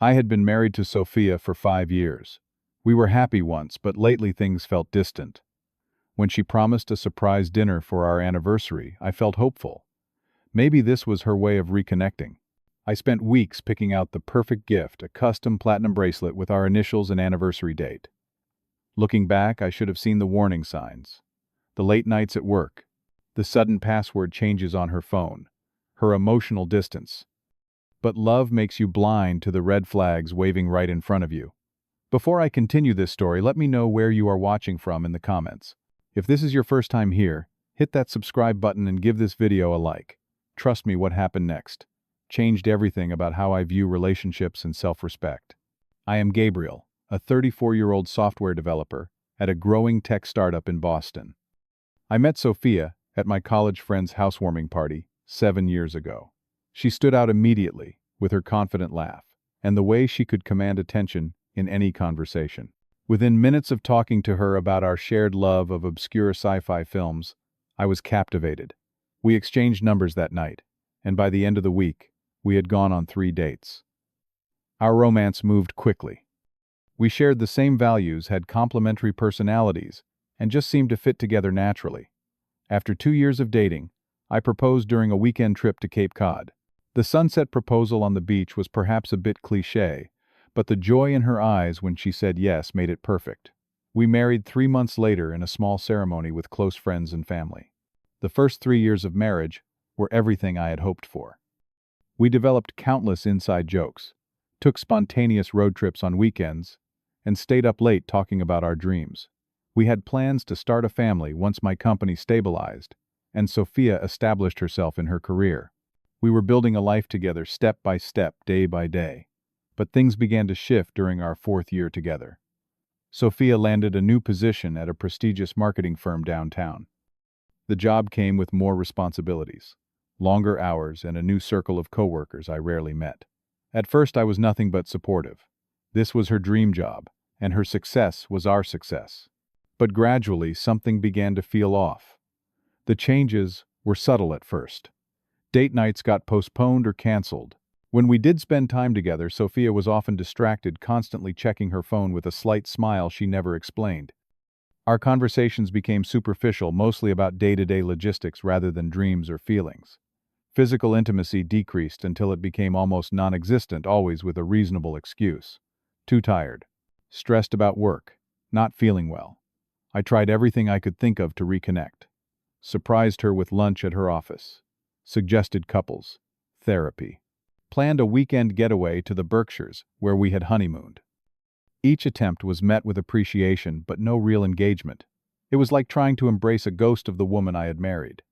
I had been married to Sophia for 5 years. We were happy once, but lately things felt distant. When she promised a surprise dinner for our anniversary, I felt hopeful. Maybe this was her way of reconnecting. I spent weeks picking out the perfect gift, a custom platinum bracelet with our initials and anniversary date. Looking back, I should have seen the warning signs. The late nights at work, the sudden password changes on her phone, her emotional distance. But love makes you blind to the red flags waving right in front of you. Before I continue this story, let me know where you are watching from in the comments. If this is your first time here, hit that subscribe button and give this video a like. Trust me, what happened next changed everything about how I view relationships and self-respect. I am Gabriel, a 34-year-old software developer at a growing tech startup in Boston. I met Sophia at my college friend's housewarming party 7 years ago. She stood out immediately with her confident laugh and the way she could command attention in any conversation. Within minutes of talking to her about our shared love of obscure sci-fi films, I was captivated. We exchanged numbers that night, and by the end of the week, we had gone on 3 dates. Our romance moved quickly. We shared the same values, had complementary personalities, and just seemed to fit together naturally. After 2 years of dating, I proposed during a weekend trip to Cape Cod. The sunset proposal on the beach was perhaps a bit cliché, but the joy in her eyes when she said yes made it perfect. We married 3 months later in a small ceremony with close friends and family. The first 3 years of marriage were everything I had hoped for. We developed countless inside jokes, took spontaneous road trips on weekends, and stayed up late talking about our dreams. We had plans to start a family once my company stabilized, and Sophia established herself in her career. We were building a life together step by step, day by day. But things began to shift during our 4th year together. Sophia landed a new position at a prestigious marketing firm downtown. The job came with more responsibilities, longer hours, and a new circle of coworkers I rarely met. At first, I was nothing but supportive. This was her dream job, and her success was our success. But gradually, something began to feel off. The changes were subtle at first. Date nights got postponed or canceled. When we did spend time together, Sophia was often distracted, constantly checking her phone with a slight smile she never explained. Our conversations became superficial, mostly about day-to-day logistics rather than dreams or feelings. Physical intimacy decreased until it became almost non-existent, always with a reasonable excuse. Too tired. Stressed about work. Not feeling well. I tried everything I could think of to reconnect. Surprised her with lunch at her office. Suggested couples. Therapy. Planned a weekend getaway to the Berkshires, where we had honeymooned. Each attempt was met with appreciation, but no real engagement. It was like trying to embrace a ghost of the woman I had married.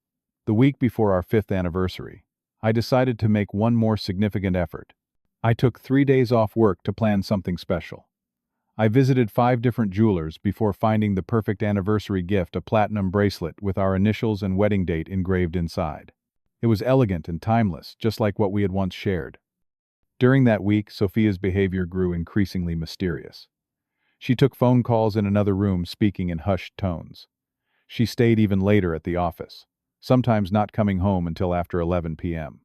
The week before our 5th anniversary, I decided to make one more significant effort. I took 3 days off work to plan something special. I visited 5 different jewelers before finding the perfect anniversary gift, a platinum bracelet with our initials and wedding date engraved inside. It was elegant and timeless, just like what we had once shared. During that week, Sophia's behavior grew increasingly mysterious. She took phone calls in another room, speaking in hushed tones. She stayed even later at the office, sometimes not coming home until after 11 p.m.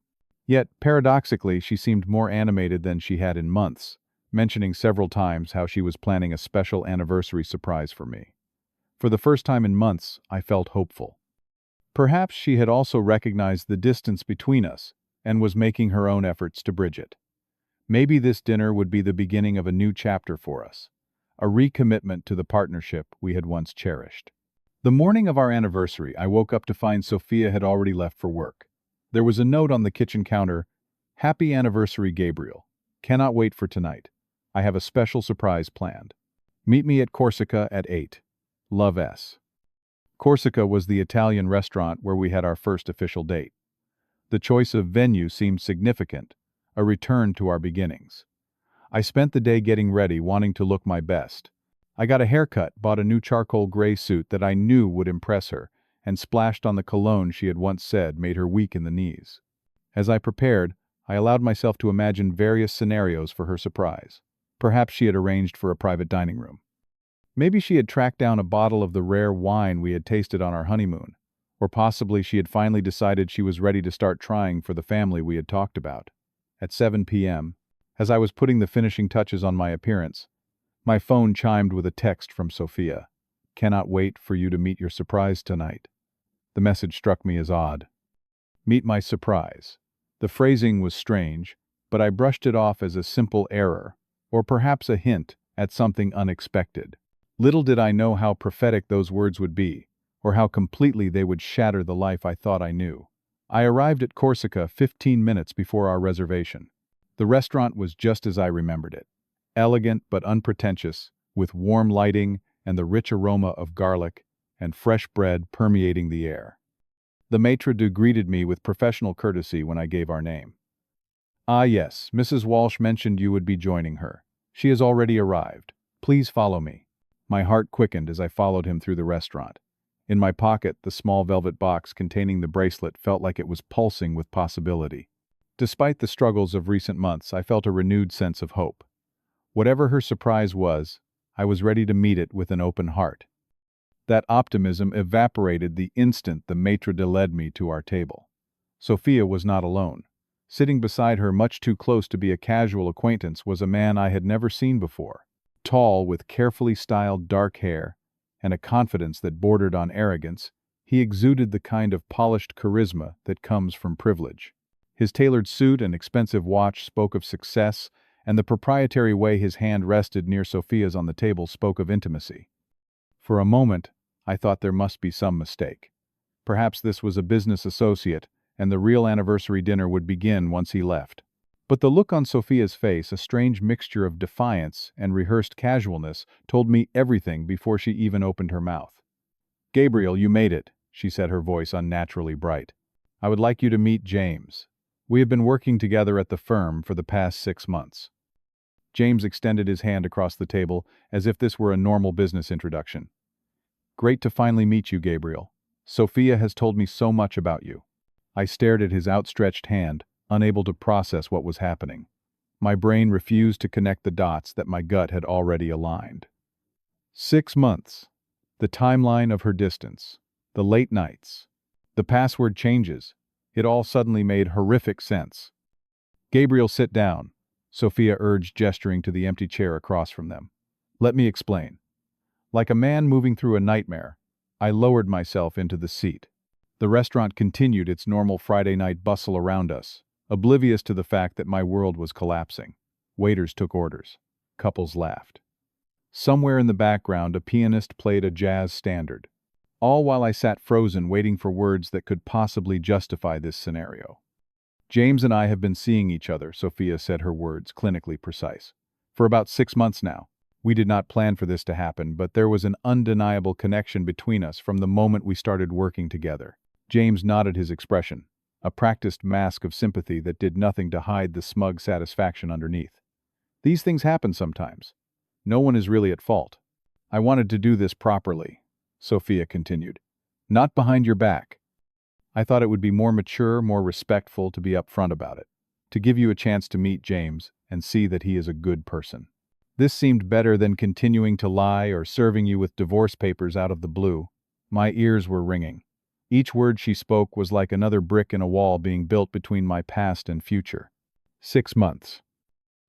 Yet, paradoxically, she seemed more animated than she had in months, mentioning several times how she was planning a special anniversary surprise for me. For the first time in months, I felt hopeful. Perhaps she had also recognized the distance between us and was making her own efforts to bridge it. Maybe this dinner would be the beginning of a new chapter for us, a recommitment to the partnership we had once cherished. The morning of our anniversary, I woke up to find Sophia had already left for work. There was a note on the kitchen counter: "Happy anniversary, Gabriel. Cannot wait for tonight. I have a special surprise planned. Meet me at Corsica at 8. Love S." Corsica was the Italian restaurant where we had our first official date. The choice of venue seemed significant, a return to our beginnings. I spent the day getting ready, wanting to look my best. I got a haircut, bought a new charcoal gray suit that I knew would impress her, and splashed on the cologne she had once said made her weak in the knees. As I prepared, I allowed myself to imagine various scenarios for her surprise. Perhaps she had arranged for a private dining room. Maybe she had tracked down a bottle of the rare wine we had tasted on our honeymoon, or possibly she had finally decided she was ready to start trying for the family we had talked about. At 7 p.m., As I was putting the finishing touches on my appearance, my phone chimed with a text from Sophia. "Cannot wait for you to meet your surprise tonight." The message struck me as odd. Meet my surprise. The phrasing was strange, but I brushed it off as a simple error, or perhaps a hint at something unexpected. Little did I know how prophetic those words would be, or how completely they would shatter the life I thought I knew. I arrived at Corsica 15 minutes before our reservation. The restaurant was just as I remembered it. Elegant but unpretentious, with warm lighting and the rich aroma of garlic and fresh bread permeating the air. The maitre d' greeted me with professional courtesy when I gave our name. "Ah yes, Mrs. Walsh mentioned you would be joining her. She has already arrived. Please follow me." My heart quickened as I followed him through the restaurant. In my pocket, the small velvet box containing the bracelet felt like it was pulsing with possibility. Despite the struggles of recent months, I felt a renewed sense of hope. Whatever her surprise was, I was ready to meet it with an open heart. That optimism evaporated the instant the maitre d' led me to our table. Sophia was not alone. Sitting beside her, much too close to be a casual acquaintance, was a man I had never seen before. Tall, with carefully styled dark hair, and a confidence that bordered on arrogance, he exuded the kind of polished charisma that comes from privilege. His tailored suit and expensive watch spoke of success, and the proprietary way his hand rested near Sophia's on the table spoke of intimacy. For a moment, I thought there must be some mistake. Perhaps this was a business associate, and the real anniversary dinner would begin once he left. But the look on Sophia's face, a strange mixture of defiance and rehearsed casualness, told me everything before she even opened her mouth. "Gabriel, you made it," she said, her voice unnaturally bright. "I would like you to meet James. We have been working together at the firm for the past 6 months." James extended his hand across the table as if this were a normal business introduction. "Great to finally meet you, Gabriel. Sophia has told me so much about you." I stared at his outstretched hand, unable to process what was happening. My brain refused to connect the dots that my gut had already aligned. 6 months. The timeline of her distance. The late nights. The password changes. It all suddenly made horrific sense. "Gabriel, sit down," Sophia urged, gesturing to the empty chair across from them. "Let me explain." Like a man moving through a nightmare, I lowered myself into the seat. The restaurant continued its normal Friday night bustle around us, oblivious to the fact that my world was collapsing. Waiters took orders. Couples laughed. Somewhere in the background, a pianist played a jazz standard. All while I sat frozen, waiting for words that could possibly justify this scenario. "James and I have been seeing each other," Sophia said, her words clinically precise, "for about 6 months now. We did not plan for this to happen, but there was an undeniable connection between us from the moment we started working together." James nodded, his expression, a practiced mask of sympathy that did nothing to hide the smug satisfaction underneath. "These things happen sometimes. No one is really at fault. I wanted to do this properly," Sophia continued. "Not behind your back. I thought it would be more mature, more respectful to be upfront about it, to give you a chance to meet James and see that he is a good person. This seemed better than continuing to lie or serving you with divorce papers out of the blue." My ears were ringing. Each word she spoke was like another brick in a wall being built between my past and future. 6 months.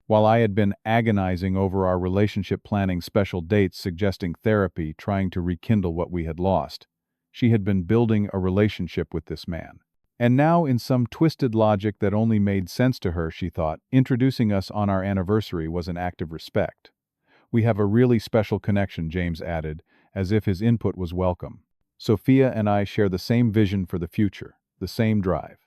While I had been agonizing over our relationship, planning special dates, suggesting therapy, trying to rekindle what we had lost, she had been building a relationship with this man. And now, in some twisted logic that only made sense to her, she thought, introducing us on our anniversary was an act of respect. "We have a really special connection," James added, as if his input was welcome. "Sophia and I share the same vision for the future, the same drive.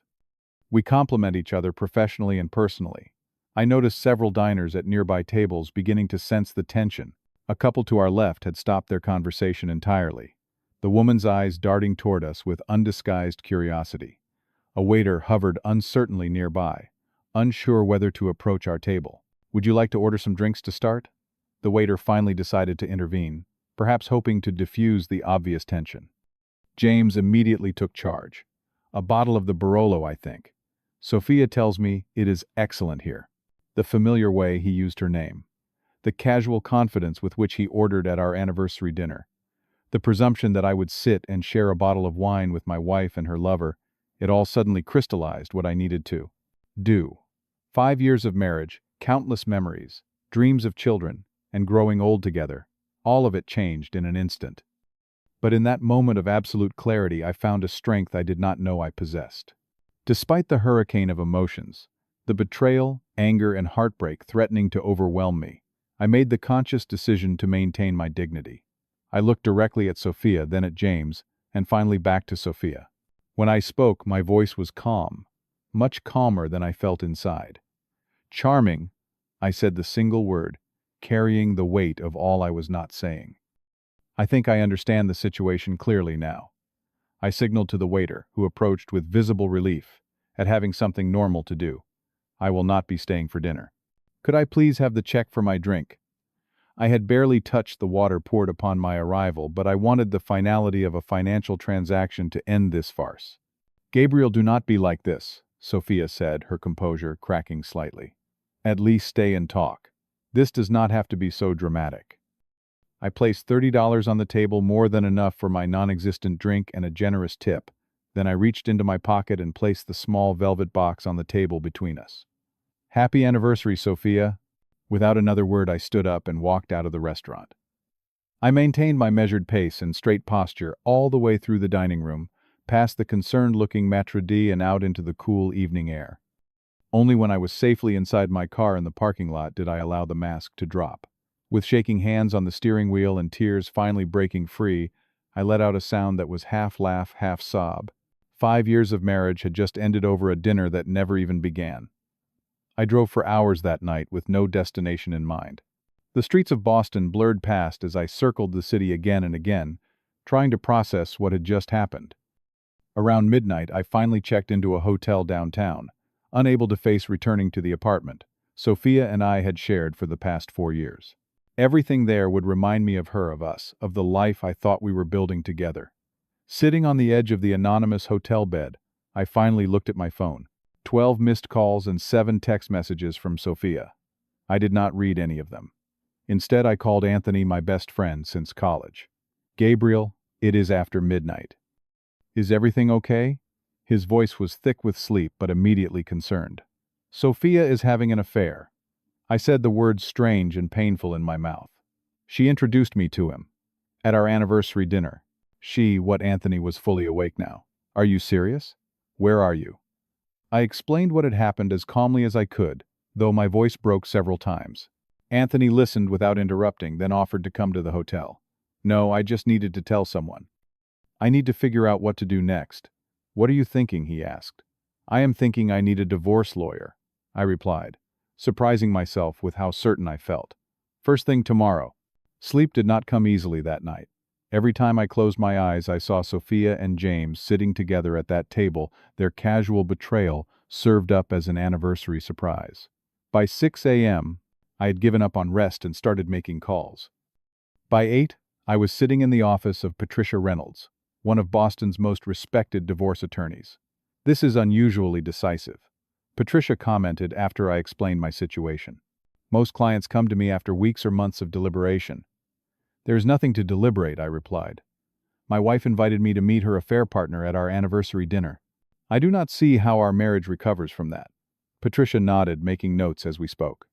We complement each other professionally and personally." I noticed several diners at nearby tables beginning to sense the tension. A couple to our left had stopped their conversation entirely, the woman's eyes darting toward us with undisguised curiosity. A waiter hovered uncertainly nearby, unsure whether to approach our table. "Would you like to order some drinks to start?" The waiter finally decided to intervene, perhaps hoping to diffuse the obvious tension. James immediately took charge. "A bottle of the Barolo, I think. Sophia tells me it is excellent here." The familiar way he used her name. The casual confidence with which he ordered at our anniversary dinner. The presumption that I would sit and share a bottle of wine with my wife and her lover. It all suddenly crystallized what I needed to do. 5 years of marriage, Countless memories, dreams of children, and growing old together. All of it changed in an instant. But in that moment of absolute clarity, I found a strength I did not know I possessed. Despite the hurricane of emotions, the betrayal, anger, and heartbreak threatening to overwhelm me, I made the conscious decision to maintain my dignity. I looked directly at Sophia, then at James, and finally back to Sophia. When I spoke, my voice was calm, much calmer than I felt inside. Charming, I said the single word, carrying the weight of all I was not saying. I think I understand the situation clearly now. I signaled to the waiter, who approached with visible relief at having something normal to do. I will not be staying for dinner. Could I please have the check for my drink? I had barely touched the water poured upon my arrival, but I wanted the finality of a financial transaction to end this farce. Gabriel, do not be like this, Sophia said, her composure cracking slightly. At least stay and talk. This does not have to be so dramatic. I placed $30 on the table, more than enough for my non-existent drink and a generous tip. Then I reached into my pocket and placed the small velvet box on the table between us. Happy anniversary, Sophia. Without another word, I stood up and walked out of the restaurant. I maintained my measured pace and straight posture all the way through the dining room, past the concerned-looking maître d' and out into the cool evening air. Only when I was safely inside my car in the parking lot did I allow the mask to drop. With shaking hands on the steering wheel and tears finally breaking free, I let out a sound that was half laugh, half sob. 5 years of marriage had just ended over a dinner that never even began. I drove for hours that night with no destination in mind. The streets of Boston blurred past as I circled the city again and again, trying to process what had just happened. Around midnight, I finally checked into a hotel downtown, unable to face returning to the apartment Sophia and I had shared for the past 4 years. Everything there would remind me of her, of us, of the life I thought we were building together. Sitting on the edge of the anonymous hotel bed, I finally looked at my phone. 12 missed calls and 7 text messages from Sophia. I did not read any of them. Instead, I called Anthony, my best friend since college. Gabriel, it is after midnight. Is everything okay? His voice was thick with sleep but immediately concerned. Sophia is having an affair. I said the words strange and painful in my mouth. She introduced me to him. At our anniversary dinner. What Anthony was fully awake now. Are you serious? Where are you? I explained what had happened as calmly as I could, though my voice broke several times. Anthony listened without interrupting, then offered to come to the hotel. No, I just needed to tell someone. I need to figure out what to do next. What are you thinking? He asked. I am thinking I need a divorce lawyer, I replied, surprising myself with how certain I felt. First thing tomorrow. Sleep did not come easily that night. Every time I closed my eyes, I saw Sophia and James sitting together at that table, their casual betrayal served up as an anniversary surprise. By 6 a.m., I had given up on rest and started making calls. By 8, I was sitting in the office of Patricia Reynolds, one of Boston's most respected divorce attorneys. This is unusually decisive, Patricia commented after I explained my situation. Most clients come to me after weeks or months of deliberation. There is nothing to deliberate, I replied. My wife invited me to meet her affair partner at our anniversary dinner. I do not see how our marriage recovers from that. Patricia nodded, making notes as we spoke.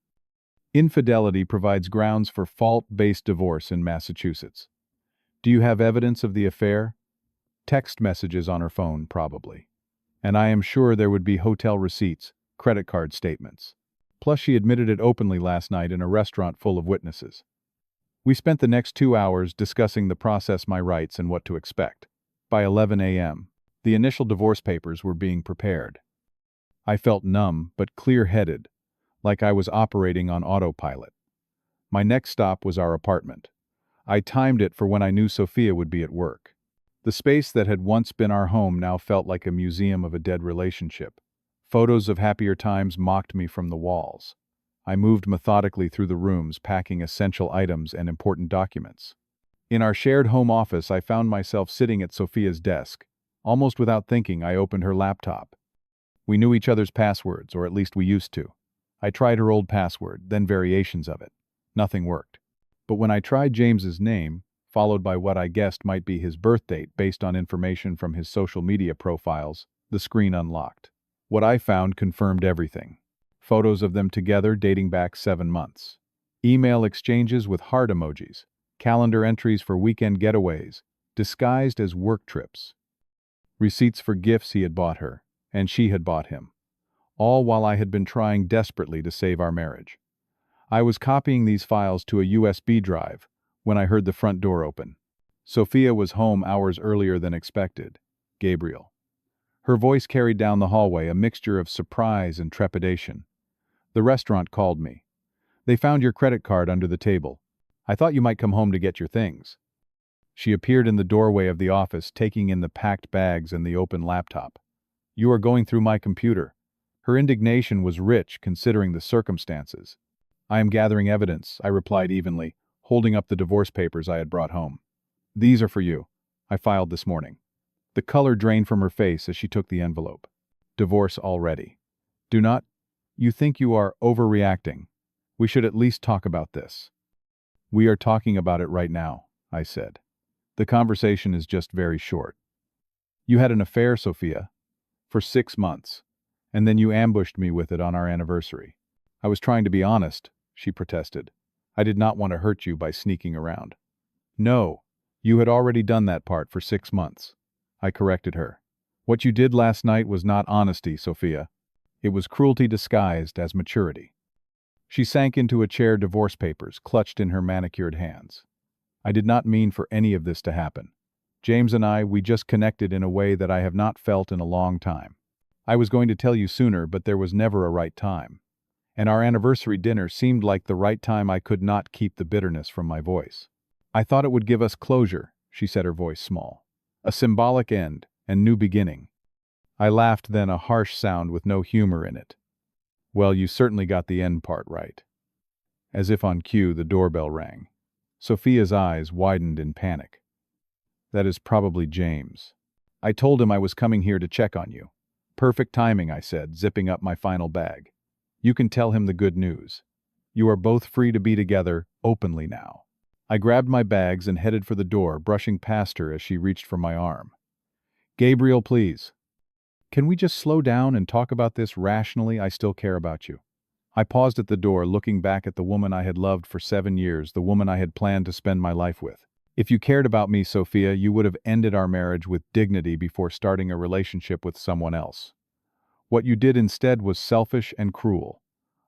Infidelity provides grounds for fault-based divorce in Massachusetts. Do you have evidence of the affair? Text messages on her phone, probably. And I am sure there would be hotel receipts, credit card statements. Plus, she admitted it openly last night in a restaurant full of witnesses. We spent the next 2 hours discussing the process, my rights, and what to expect. By 11 a.m., the initial divorce papers were being prepared. I felt numb but clear-headed, like I was operating on autopilot. My next stop was our apartment. I timed it for when I knew Sophia would be at work. The space that had once been our home now felt like a museum of a dead relationship. Photos of happier times mocked me from the walls. I moved methodically through the rooms, packing essential items and important documents. In our shared home office, I found myself sitting at Sophia's desk. Almost without thinking, I opened her laptop. We knew each other's passwords, or at least we used to. I tried her old password, then variations of it. Nothing worked. But when I tried James's name, followed by what I guessed might be his birth date based on information from his social media profiles, the screen unlocked. What I found confirmed everything. photos of them together dating back 7 months. Email exchanges with heart emojis, calendar entries for weekend getaways, disguised as work trips. Receipts for gifts he had bought her, and she had bought him. All while I had been trying desperately to save our marriage. I was copying these files to a USB drive when I heard the front door open. Sophia was home hours earlier than expected. Gabriel. Her voice carried down the hallway, a mixture of surprise and trepidation. The restaurant called me. They found your credit card under the table. I thought you might come home to get your things. She appeared in the doorway of the office, taking in the packed bags and the open laptop. You are going through my computer. Her indignation was rich, considering the circumstances. I am gathering evidence, I replied evenly, holding up the divorce papers I had brought home. These are for you. I filed this morning. The color drained from her face as she took the envelope. Divorce already. Do not. You think you are overreacting. We should at least talk about this. We are talking about it right now, I said. The conversation is just very short. You had an affair, Sophia, for 6 months, and then you ambushed me with it on our anniversary. I was trying to be honest, she protested. I did not want to hurt you by sneaking around. No, you had already done that part for 6 months. I corrected her. What you did last night was not honesty, Sophia. It was cruelty disguised as maturity. She sank into a chair, divorce papers clutched in her manicured hands. I did not mean for any of this to happen. James and I, we just connected in a way that I have not felt in a long time. I was going to tell you sooner, but there was never a right time. And our anniversary dinner seemed like the right time. I could not keep the bitterness from my voice. I thought it would give us closure, she said, her voice small. A symbolic end and new beginning. I laughed, then, a harsh sound with no humor in it. Well, you certainly got the end part right. As if on cue, the doorbell rang. Sophia's eyes widened in panic. That is probably James. I told him I was coming here to check on you. Perfect timing, I said, zipping up my final bag. You can tell him the good news. You are both free to be together openly now. I grabbed my bags and headed for the door, brushing past her as she reached for my arm. Gabriel, please. Can we just slow down and talk about this rationally? I still care about you. I paused at the door, looking back at the woman I had loved for 7 years, the woman I had planned to spend my life with. If you cared about me, Sophia, you would have ended our marriage with dignity before starting a relationship with someone else. What you did instead was selfish and cruel.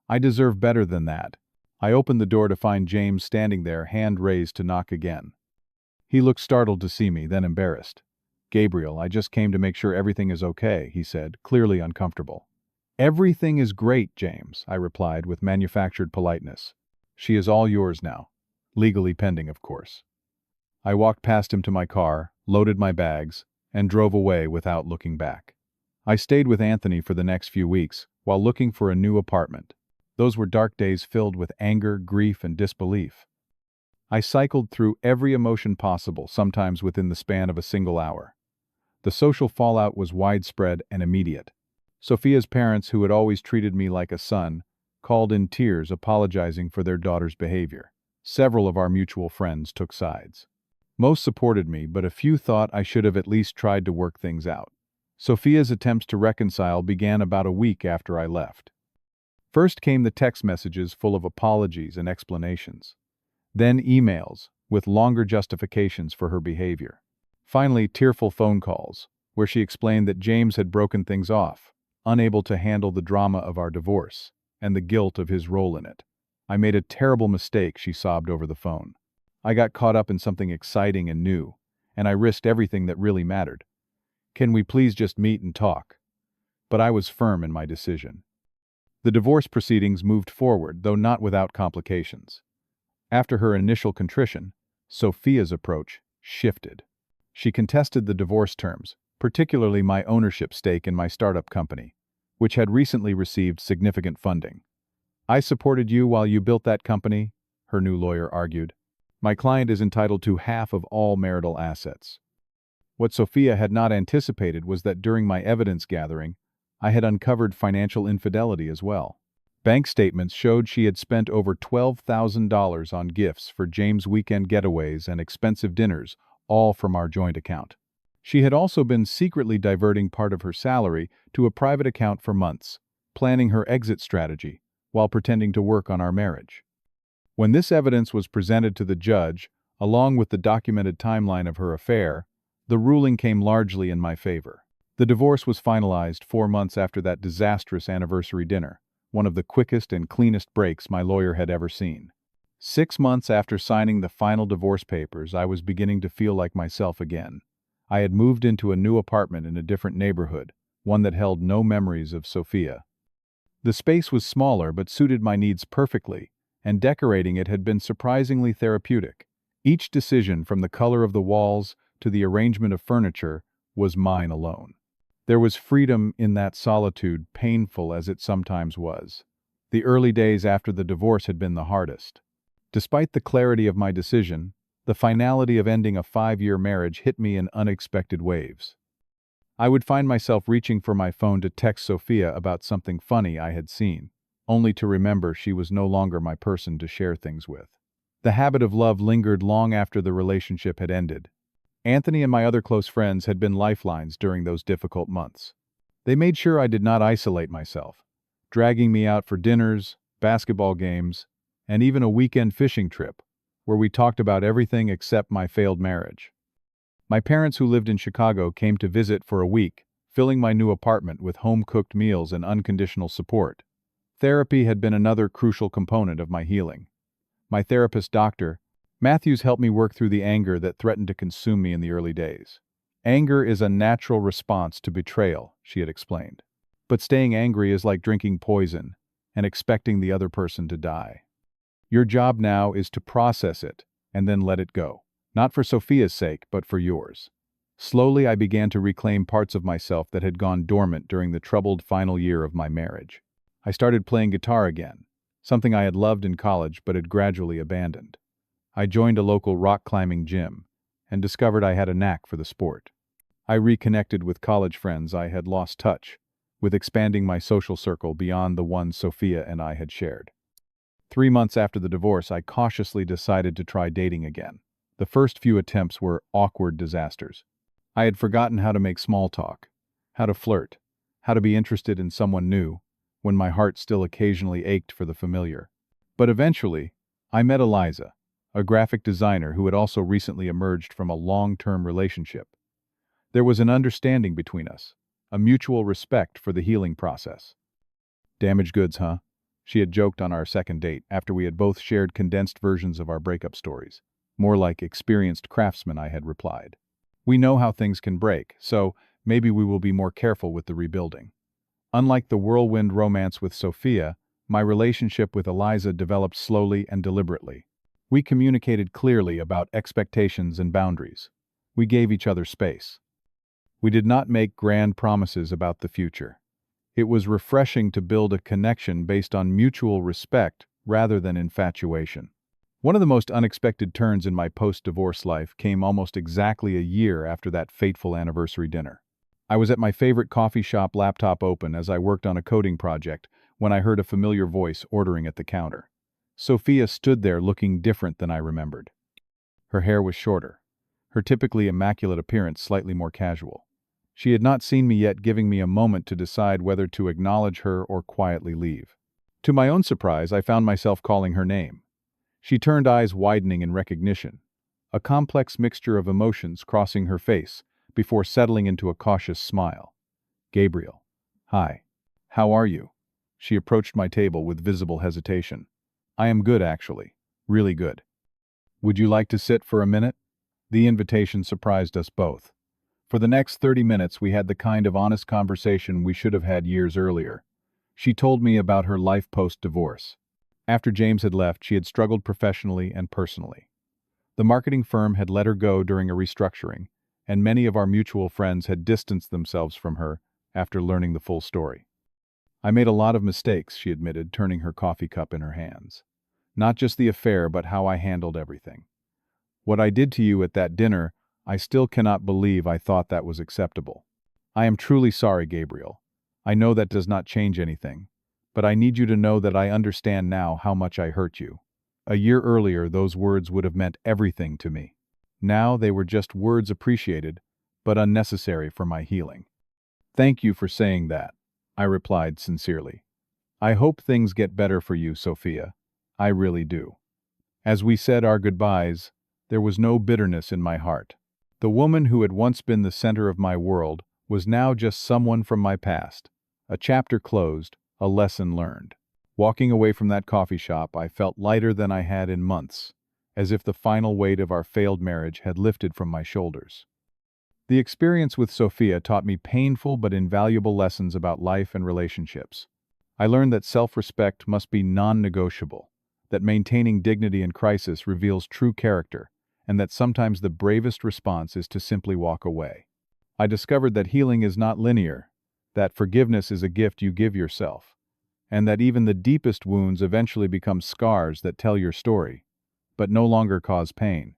I deserve better than that. I opened the door to find James standing there, hand raised to knock again. He looked startled to see me, then embarrassed. Gabriel, I just came to make sure everything is okay, he said, clearly uncomfortable. Everything is great, James, I replied with manufactured politeness. She is all yours now. Legally pending, of course. I walked past him to my car, loaded my bags, and drove away without looking back. I stayed with Anthony for the next few weeks, while looking for a new apartment. Those were dark days filled with anger, grief, and disbelief. I cycled through every emotion possible, sometimes within the span of a single hour. The social fallout was widespread and immediate. Sophia's parents, who had always treated me like a son, called in tears, apologizing for their daughter's behavior. Several of our mutual friends took sides. Most supported me, but a few thought I should have at least tried to work things out. Sophia's attempts to reconcile began about a week after I left. First came the text messages full of apologies and explanations. Then emails, with longer justifications for her behavior. Finally, tearful phone calls, where she explained that James had broken things off, unable to handle the drama of our divorce, and the guilt of his role in it. I made a terrible mistake, she sobbed over the phone. I got caught up in something exciting and new, and I risked everything that really mattered. Can we please just meet and talk? But I was firm in my decision. The divorce proceedings moved forward, though not without complications. After her initial contrition, Sophia's approach shifted. She contested the divorce terms, particularly my ownership stake in my startup company, which had recently received significant funding. I supported you while you built that company, her new lawyer argued. My client is entitled to half of all marital assets. What Sophia had not anticipated was that during my evidence gathering, I had uncovered financial infidelity as well. Bank statements showed she had spent over $12,000 on gifts for James' weekend getaways and expensive dinners, all from our joint account. She had also been secretly diverting part of her salary to a private account for months, planning her exit strategy, while pretending to work on our marriage. When this evidence was presented to the judge, along with the documented timeline of her affair, the ruling came largely in my favor. The divorce was finalized 4 months after that disastrous anniversary dinner, one of the quickest and cleanest breaks my lawyer had ever seen. 6 months after signing the final divorce papers, I was beginning to feel like myself again. I had moved into a new apartment in a different neighborhood, one that held no memories of Sophia. The space was smaller but suited my needs perfectly, and decorating it had been surprisingly therapeutic. Each decision, from the color of the walls to the arrangement of furniture, was mine alone. There was freedom in that solitude, painful as it sometimes was. The early days after the divorce had been the hardest. Despite the clarity of my decision, the finality of ending a 5-year marriage hit me in unexpected waves. I would find myself reaching for my phone to text Sophia about something funny I had seen, only to remember she was no longer my person to share things with. The habit of love lingered long after the relationship had ended. Anthony and my other close friends had been lifelines during those difficult months. They made sure I did not isolate myself, dragging me out for dinners, basketball games, and even a weekend fishing trip, where we talked about everything except my failed marriage. My parents, who lived in Chicago, came to visit for a week, filling my new apartment with home-cooked meals and unconditional support. Therapy had been another crucial component of my healing. My therapist, Dr. Matthews, helped me work through the anger that threatened to consume me in the early days. Anger is a natural response to betrayal, she had explained. But staying angry is like drinking poison and expecting the other person to die. Your job now is to process it and then let it go. Not for Sophia's sake, but for yours. Slowly, I began to reclaim parts of myself that had gone dormant during the troubled final year of my marriage. I started playing guitar again, something I had loved in college but had gradually abandoned. I joined a local rock climbing gym and discovered I had a knack for the sport. I reconnected with college friends I had lost touch with, expanding my social circle beyond the one Sophia and I had shared. 3 months after the divorce, I cautiously decided to try dating again. The first few attempts were awkward disasters. I had forgotten how to make small talk, how to flirt, how to be interested in someone new, when my heart still occasionally ached for the familiar. But eventually, I met Eliza, a graphic designer who had also recently emerged from a long-term relationship. There was an understanding between us, a mutual respect for the healing process. "Damaged goods, huh?" she had joked on our second date, after we had both shared condensed versions of our breakup stories. "More like experienced craftsmen," I had replied. "We know how things can break, so maybe we will be more careful with the rebuilding." Unlike the whirlwind romance with Sophia, my relationship with Eliza developed slowly and deliberately. We communicated clearly about expectations and boundaries. We gave each other space. We did not make grand promises about the future. It was refreshing to build a connection based on mutual respect rather than infatuation. One of the most unexpected turns in my post-divorce life came almost exactly a year after that fateful anniversary dinner. I was at my favorite coffee shop, laptop open, as I worked on a coding project, when I heard a familiar voice ordering at the counter. Sophia stood there looking different than I remembered. Her hair was shorter, her typically immaculate appearance slightly more casual. She had not seen me yet, giving me a moment to decide whether to acknowledge her or quietly leave. To my own surprise, I found myself calling her name. She turned, eyes widening in recognition, a complex mixture of emotions crossing her face before settling into a cautious smile. "Gabriel. Hi. How are you?" She approached my table with visible hesitation. "I am good, actually. Really good. Would you like to sit for a minute?" The invitation surprised us both. For the next 30 minutes, we had the kind of honest conversation we should have had years earlier. She told me about her life post-divorce. After James had left, she had struggled professionally and personally. The marketing firm had let her go during a restructuring, and many of our mutual friends had distanced themselves from her after learning the full story. "I made a lot of mistakes," she admitted, turning her coffee cup in her hands. "Not just the affair, but how I handled everything. What I did to you at that dinner, I still cannot believe I thought that was acceptable. I am truly sorry, Gabriel. I know that does not change anything, but I need you to know that I understand now how much I hurt you. A year earlier, those words would have meant everything to me. Now they were just words, appreciated, but unnecessary for my healing." "Thank you for saying that," I replied sincerely. I hope things get better for you, Sophia. I really do. As we said our goodbyes, there was no bitterness in my heart. The woman who had once been the center of my world was now just someone from my past. A chapter closed, a lesson learned. Walking away from that coffee shop, I felt lighter than I had in months, as if the final weight of our failed marriage had lifted from my shoulders. The experience with Sophia taught me painful but invaluable lessons about life and relationships. I learned that self-respect must be non-negotiable, that maintaining dignity in crisis reveals true character, and that sometimes the bravest response is to simply walk away. I discovered that healing is not linear, that forgiveness is a gift you give yourself, and that even the deepest wounds eventually become scars that tell your story, but no longer cause pain.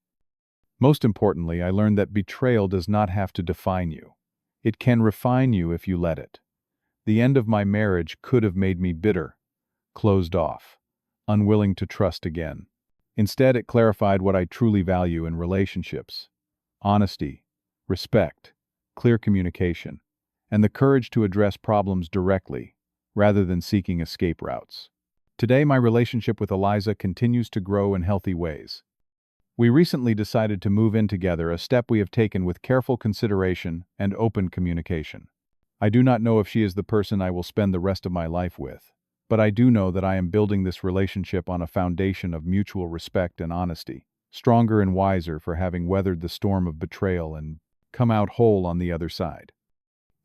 Most importantly, I learned that betrayal does not have to define you. It can refine you if you let it. The end of my marriage could have made me bitter, closed off, unwilling to trust again. Instead, it clarified what I truly value in relationships: honesty, respect, clear communication, and the courage to address problems directly, rather than seeking escape routes. Today, my relationship with Eliza continues to grow in healthy ways. We recently decided to move in together, a step we have taken with careful consideration and open communication. I do not know if she is the person I will spend the rest of my life with, but I do know that I am building this relationship on a foundation of mutual respect and honesty, stronger and wiser for having weathered the storm of betrayal and come out whole on the other side.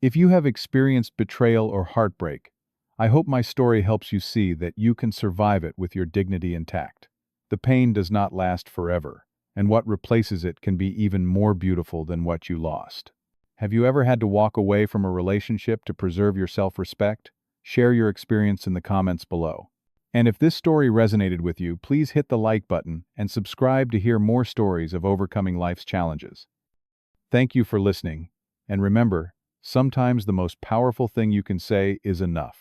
If you have experienced betrayal or heartbreak, I hope my story helps you see that you can survive it with your dignity intact. The pain does not last forever, and what replaces it can be even more beautiful than what you lost. Have you ever had to walk away from a relationship to preserve your self-respect? Share your experience in the comments below. And if this story resonated with you, please hit the like button and subscribe to hear more stories of overcoming life's challenges. Thank you for listening, and remember, sometimes the most powerful thing you can say is enough.